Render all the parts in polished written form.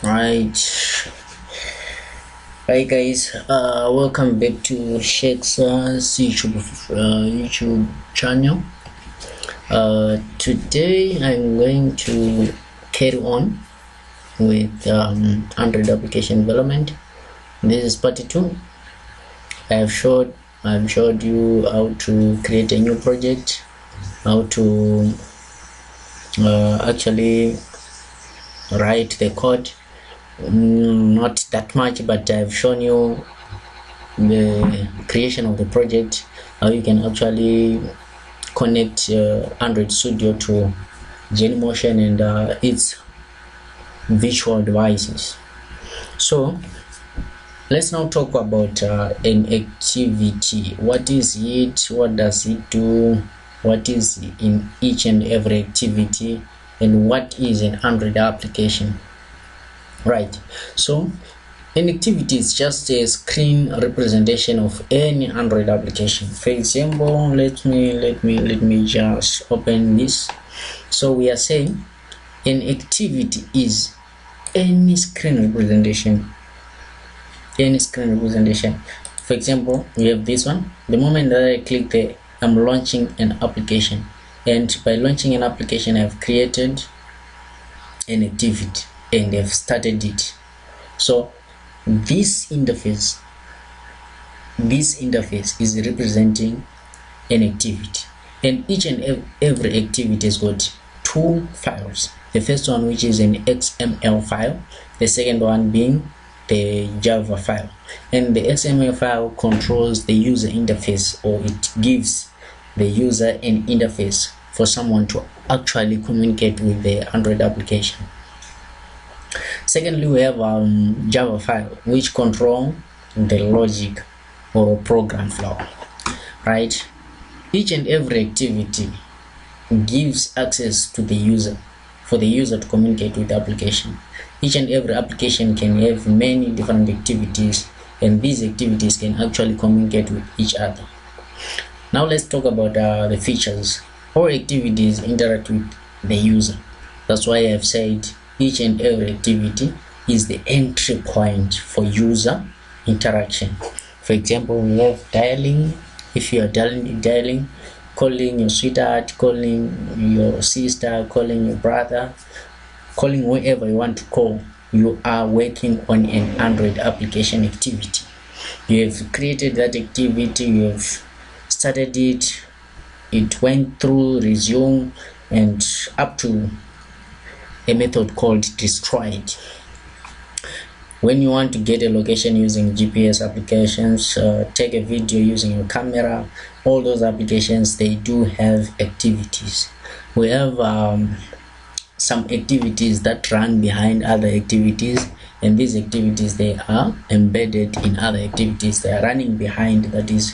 Right. Hi guys, welcome back to Sheikh's YouTube channel. Today I'm going to carry on with Android application development. This is part 2. I've showed you how to create a new project, how to actually write the code. Not that much, but I've shown you the creation of the project, how you can actually connect Android Studio to Genymotion and its virtual devices. So let's now talk about an activity. What is it? What does it do? What is in each and every activity? And what is an Android application? Right, so an activity is just a screen representation of any Android application. For example, let me just open this. So we are saying an activity is any screen representation. For example, we have this one. The moment that I click there, I'm launching an application, and by launching an application, I've created an activity and they've started it. So this interface is representing an activity, and each and every activity has got two files. The first one, which is an XML file, the second one being the Java file. And the XML file controls the user interface, or it gives the user an interface for someone to actually communicate with the Android application. Secondly, we have Java file, which control the logic or program flow. Right, each and every activity gives access to the user for the user to communicate with the application. Each and every application can have many different activities, and these activities can actually communicate with each other. Now let's talk about the features. All activities interact with the user. That's why I've said each and every activity is the entry point for user interaction. For example, we have dialing. If you are dialing, calling your sweetheart, calling your sister, calling your brother, calling whoever you want to call, you are working on an Android application activity. You have created that activity, you have started it, it went through resume and up to a method called destroyed. When you want to get a location using GPS applications, take a video using your camera, all those applications, they do have activities. We have some activities that run behind other activities, and these activities, they are embedded in other activities. They are running behind, that is,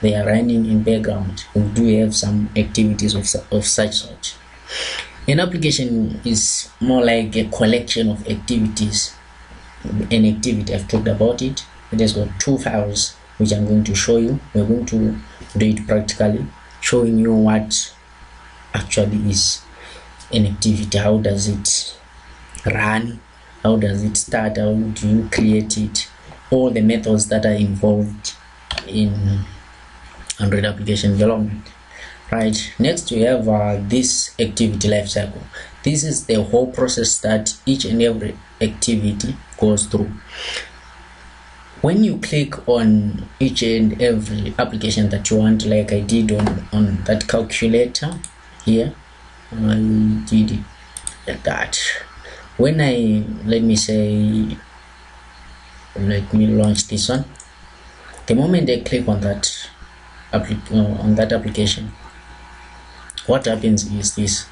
they are running in background. We do have some activities of such sort. An application is more like a collection of activities. An activity, I've talked about it. It has got two files, which I'm going to show you. We're going to do it practically, showing you what actually is an activity. How does it run? How does it start? How do you create it? All the methods that are involved in Android application development. Right, next we have this activity lifecycle. This is the whole process that each and every activity goes through. When you click on each and every application that you want, like I did on that calculator here, I did it like that. When let me launch this one. The moment I click on that application, what happens is this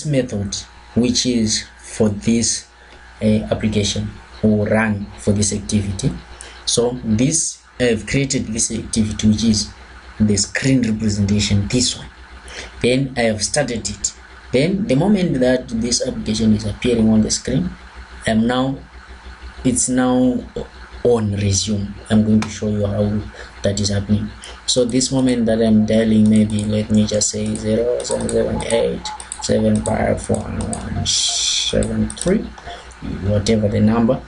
method, which is for this application, will run for this activity. So this, I've created this activity, which is the screen representation, this one. Then I have started it. Then the moment that this application is appearing on the screen, it's now on resume. I'm going to show you how that is happening. So this moment that I'm dialing, maybe let me just say 0778 754 173. whatever the number,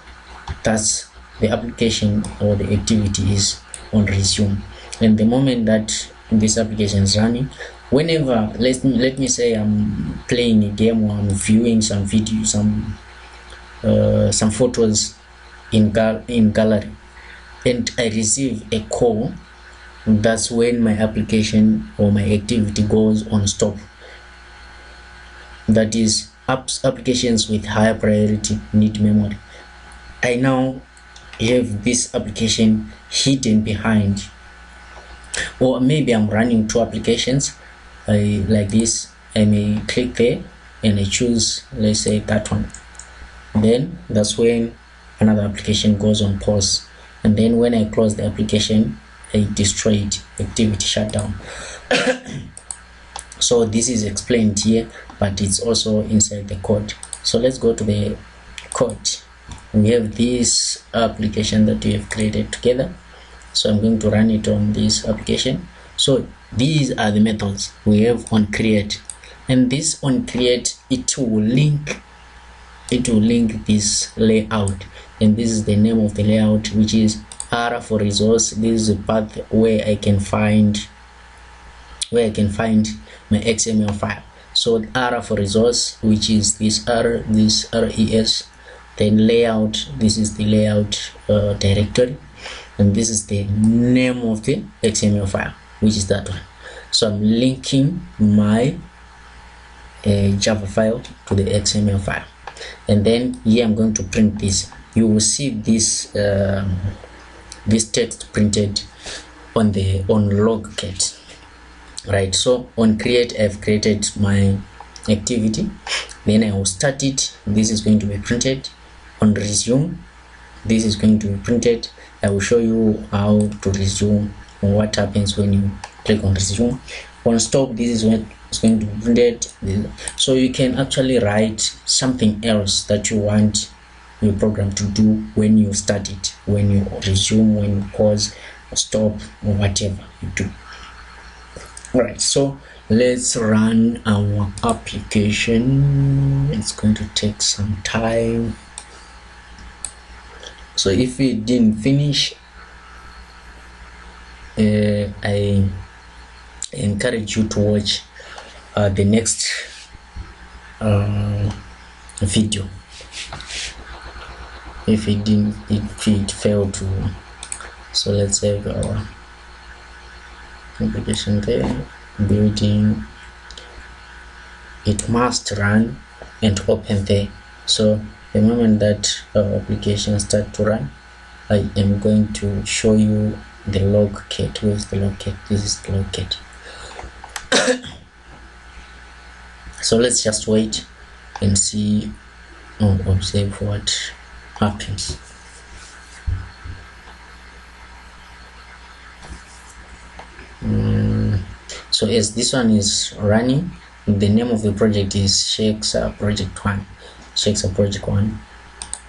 that's the application or the activity is on resume. And the moment that this application is running, whenever let me say I'm playing a game or I'm viewing some video, some photos in gallery, and I receive a call, that's when my application or my activity goes on stop. That is, applications with higher priority need memory. I now have this application hidden behind, or maybe I'm running two applications like this. I may click there and I choose, let's say, that one. Then that's when another application goes on pause, and then when I close the application, I destroy it, activity shutdown. So this is explained here, but it's also inside the code. So let's go to the code. We have this application that we have created together, so I'm going to run it on this application. So these are the methods we have on create, and this on create, it will link this layout, and this is the name of the layout, which is R for resource. This is the path where I can find my XML file. So R for resource, which is this res, then layout, this is the layout directory, and this is the name of the XML file, which is that one. So I'm linking my Java file to the XML file, and then here I'm going to print this. You will see this this text printed on logcat, right? So on create, I've created my activity, then I will start it. This is going to be printed. On resume, this is going to be printed. I will show you how to resume and what happens when you click on resume. On stop, this is what is going to be printed. So you can actually write something else that you want your program to do when you start it, when you resume, when you pause, stop, or whatever you do. All right, so let's run our application. It's going to take some time. So if we didn't finish, I encourage you to watch the next video. If it failed to, so let's save our application there, building. It must run and open there. So the moment that our application starts to run, I am going to show you the logcat. Where's the logcat? This is the logcat. So let's just wait and see or observe what happens. So as this one is running, the name of the project is Shakes project 1. Project 1.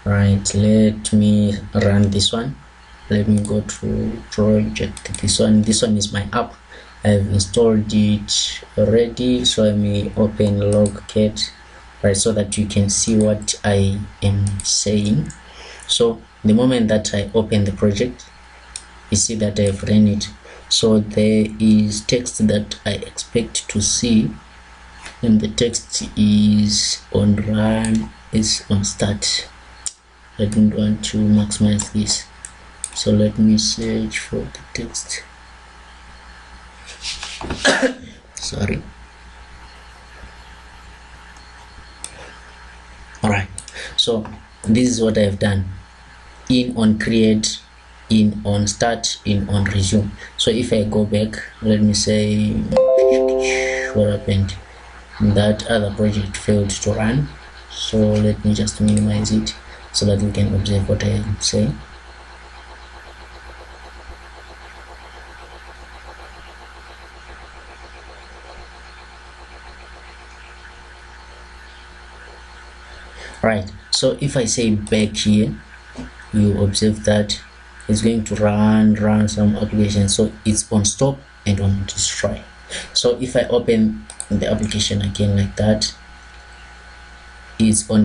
Right, let me run this one. Let me go to project. This one is my app. I've installed it already, so I may open logcat, right, so that you can see what I am saying. So the moment that I open the project, you see that I've run it. So there is text that I expect to see, and the text is on run, is on start. I don't want to maximize this, so let me search for the text. Sorry. All right, so this is what I've done: in on create, in on start, in on resume. So if I go back, let me say what happened. That other project failed to run, so let me just minimize it so that we can observe what I am saying. Right, so if I say back here, you observe that it's going to run some application, so it's on stop and on destroy. So if I open the application again like that, it's on